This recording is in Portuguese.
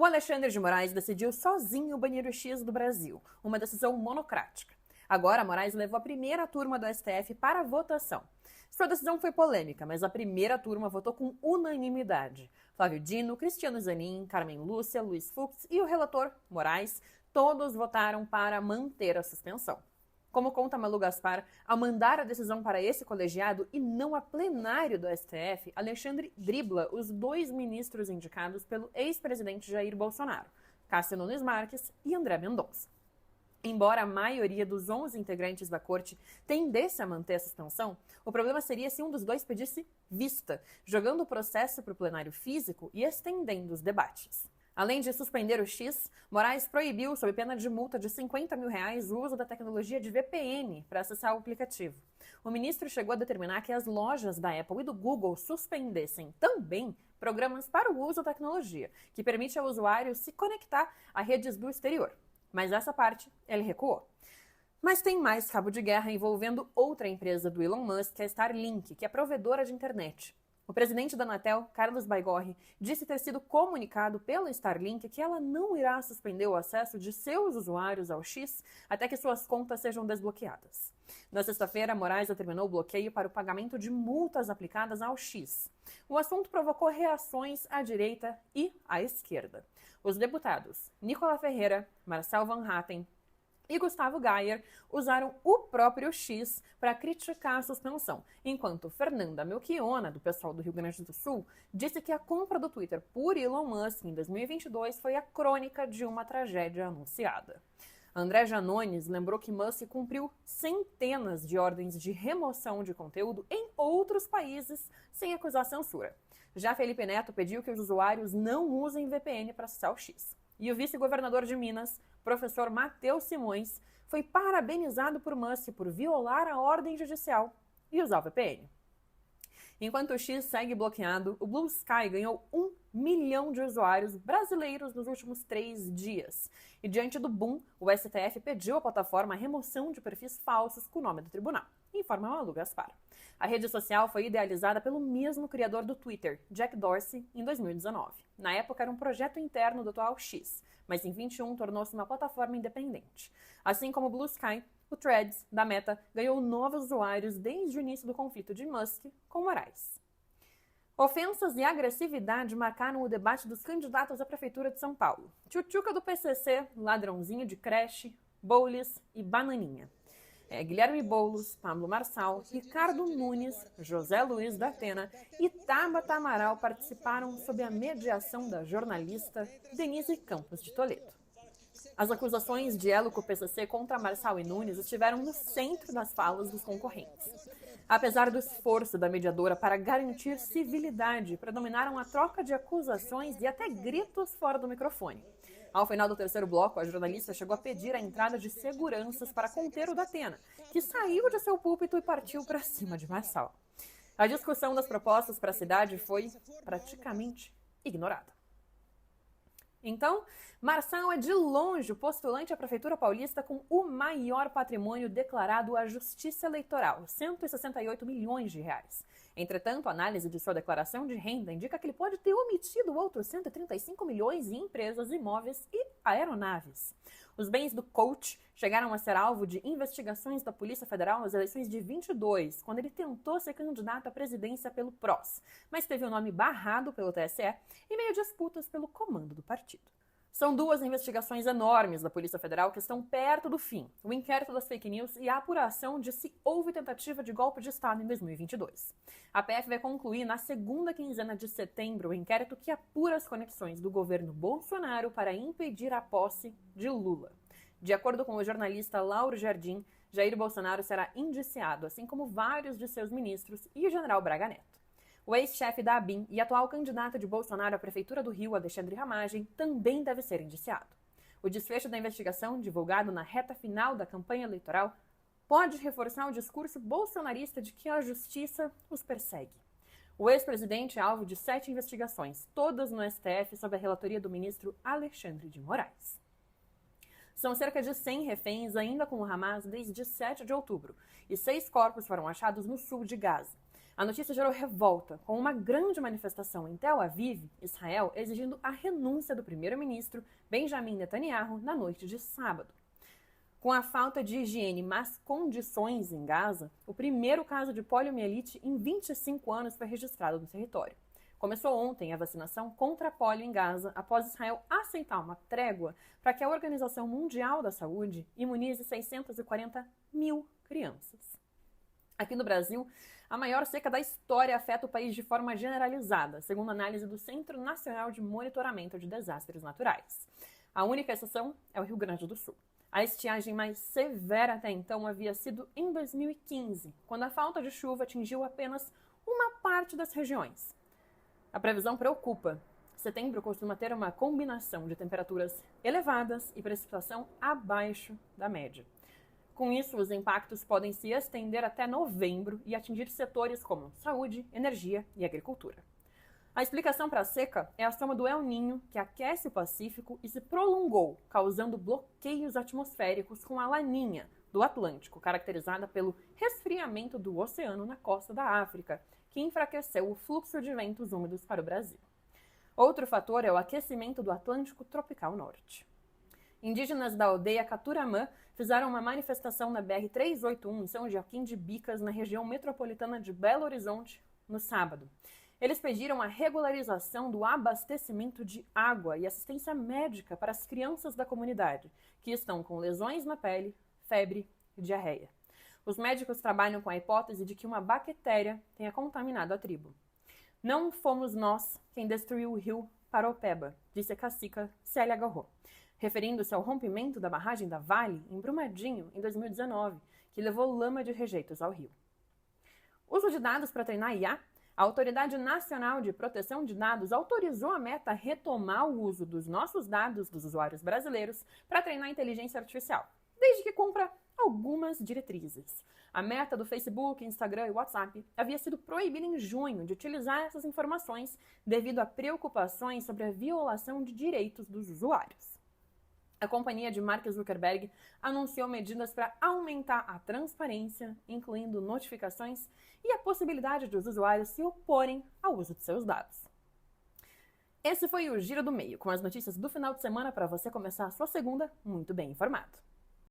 Alexandre de Moraes decidiu sozinho banir o X do Brasil, uma decisão monocrática. Agora, Moraes levou a primeira turma do STF para a votação. Sua decisão foi polêmica, mas a primeira turma votou com unanimidade. Flávio Dino, Cristiano Zanin, Carmen Lúcia, Luiz Fux e o relator, Moraes, todos votaram para manter a suspensão. Como conta Malu Gaspar, ao mandar a decisão para esse colegiado e não a plenário do STF, Alexandre dribla os dois ministros indicados pelo ex-presidente Jair Bolsonaro, Cássio Nunes Marques e André Mendonça. Embora a maioria dos 11 integrantes da corte tendesse a manter a suspensão, o problema seria se um dos dois pedisse vista, jogando o processo para o plenário físico e estendendo os debates. Além de suspender o X, Moraes proibiu, sob pena de multa de R$50 mil, o uso da tecnologia de VPN para acessar o aplicativo. O ministro chegou a determinar que as lojas da Apple e do Google suspendessem também programas para o uso da tecnologia, que permite ao usuário se conectar a redes do exterior. Mas essa parte ele recuou. Mas tem mais cabo de guerra envolvendo outra empresa do Elon Musk, a Starlink, que é provedora de internet. O presidente da Anatel, Carlos Baigorre, disse ter sido comunicado pela Starlink que ela não irá suspender o acesso de seus usuários ao X até que suas contas sejam desbloqueadas. Na sexta-feira, Moraes determinou o bloqueio para o pagamento de multas aplicadas ao X. O assunto provocou reações à direita e à esquerda. Os deputados Nicola Ferreira, Marcel Van Hatten e Gustavo Gayer usaram o próprio X para criticar a suspensão, enquanto Fernanda Melchiona, do pessoal do Rio Grande do Sul, disse que a compra do Twitter por Elon Musk em 2022 foi a crônica de uma tragédia anunciada. André Janones lembrou que Musk cumpriu centenas de ordens de remoção de conteúdo em outros países sem acusar censura. Já Felipe Neto pediu que os usuários não usem VPN para acessar o X. E o vice-governador de Minas, professor Matheus Simões, foi parabenizado por Musk por violar a ordem judicial e usar o VPN. Enquanto o X segue bloqueado, o Blue Sky ganhou 1 milhão de usuários brasileiros nos últimos 3 dias. E diante do boom, o STF pediu à plataforma a remoção de perfis falsos com o nome do tribunal, informa Malu Gaspar. A rede social foi idealizada pelo mesmo criador do Twitter, Jack Dorsey, em 2019. Na época era um projeto interno do atual X, mas em 2021 tornou-se uma plataforma independente. Assim como o Blue Sky, o Threads, da Meta, ganhou novos usuários desde o início do conflito de Musk com Moraes. Ofensas e agressividade marcaram o debate dos candidatos à Prefeitura de São Paulo. Tchutchuca do PCC, ladrãozinho de creche, Boulos e Bananinha. Guilherme Boulos, Pablo Marçal, Ricardo Nunes, José Luiz da Atena e Tabata Amaral participaram sob a mediação da jornalista Denise Campos de Toledo. As acusações de elo com o PCC contra Marçal e Nunes estiveram no centro das falas dos concorrentes. Apesar do esforço da mediadora para garantir civilidade, predominaram a troca de acusações e até gritos fora do microfone. Ao final do terceiro bloco, a jornalista chegou a pedir a entrada de seguranças para conter o Datena, que saiu de seu púlpito e partiu para cima de Marçal. A discussão das propostas para a cidade foi praticamente ignorada. Então, Marçal é de longe o postulante à Prefeitura Paulista com o maior patrimônio declarado à Justiça Eleitoral, R$168 milhões. Entretanto, a análise de sua declaração de renda indica que ele pode ter omitido outros 135 milhões em empresas, imóveis e aeronaves. Os bens do coach chegaram a ser alvo de investigações da Polícia Federal nas eleições de 22, quando ele tentou ser candidato à presidência pelo PROS, mas teve o nome barrado pelo TSE em meio a disputas pelo comando do partido. São 2 investigações enormes da Polícia Federal que estão perto do fim: o inquérito das fake news e a apuração de se houve tentativa de golpe de Estado em 2022. A PF vai concluir na segunda quinzena de setembro o inquérito que apura as conexões do governo Bolsonaro para impedir a posse de Lula. De acordo com o jornalista Lauro Jardim, Jair Bolsonaro será indiciado, assim como vários de seus ministros e o general Braga Neto. O ex-chefe da ABIN e atual candidato de Bolsonaro à Prefeitura do Rio, Alexandre Ramagem, também deve ser indiciado. O desfecho da investigação, divulgado na reta final da campanha eleitoral, pode reforçar o discurso bolsonarista de que a justiça os persegue. O ex-presidente é alvo de 7 investigações, todas no STF, sob a relatoria do ministro Alexandre de Moraes. São cerca de 100 reféns ainda com o Hamas desde 7 de outubro, e 6 corpos foram achados no sul de Gaza. A notícia gerou revolta, com uma grande manifestação em Tel Aviv, Israel, exigindo a renúncia do primeiro-ministro Benjamin Netanyahu na noite de sábado. Com a falta de higiene e más condições em Gaza, o primeiro caso de poliomielite em 25 anos foi registrado no território. Começou ontem a vacinação contra a polio em Gaza, após Israel aceitar uma trégua para que a Organização Mundial da Saúde imunize 640 mil crianças. Aqui no Brasil, a maior seca da história afeta o país de forma generalizada, segundo análise do Centro Nacional de Monitoramento de Desastres Naturais. A única exceção é o Rio Grande do Sul. A estiagem mais severa até então havia sido em 2015, quando a falta de chuva atingiu apenas uma parte das regiões. A previsão preocupa. Setembro costuma ter uma combinação de temperaturas elevadas e precipitação abaixo da média. Com isso, os impactos podem se estender até novembro e atingir setores como saúde, energia e agricultura. A explicação para a seca é a soma do El Niño, que aquece o Pacífico e se prolongou, causando bloqueios atmosféricos, com a Laninha, do Atlântico, caracterizada pelo resfriamento do oceano na costa da África, que enfraqueceu o fluxo de ventos úmidos para o Brasil. Outro fator é o aquecimento do Atlântico Tropical Norte. Indígenas da aldeia Caturamã fizeram uma manifestação na BR-381 em São Joaquim de Bicas, na região metropolitana de Belo Horizonte, no sábado. Eles pediram a regularização do abastecimento de água e assistência médica para as crianças da comunidade, que estão com lesões na pele, febre e diarreia. Os médicos trabalham com a hipótese de que uma bactéria tenha contaminado a tribo. Não fomos nós quem destruiu o rio Paropeba, disse a cacica Célia Garro, referindo-se ao rompimento da barragem da Vale, em Brumadinho, em 2019, que levou lama de rejeitos ao rio. Uso de dados para treinar IA? A Autoridade Nacional de Proteção de Dados autorizou a Meta a retomar o uso dos nossos dados dos usuários brasileiros para treinar inteligência artificial, desde que cumpra algumas diretrizes. A Meta do Facebook, Instagram e WhatsApp havia sido proibida em junho de utilizar essas informações devido a preocupações sobre a violação de direitos dos usuários. A companhia de Mark Zuckerberg anunciou medidas para aumentar a transparência, incluindo notificações e a possibilidade de os usuários se oporem ao uso de seus dados. Esse foi o Giro do Meio, com as notícias do final de semana para você começar a sua segunda muito bem informado.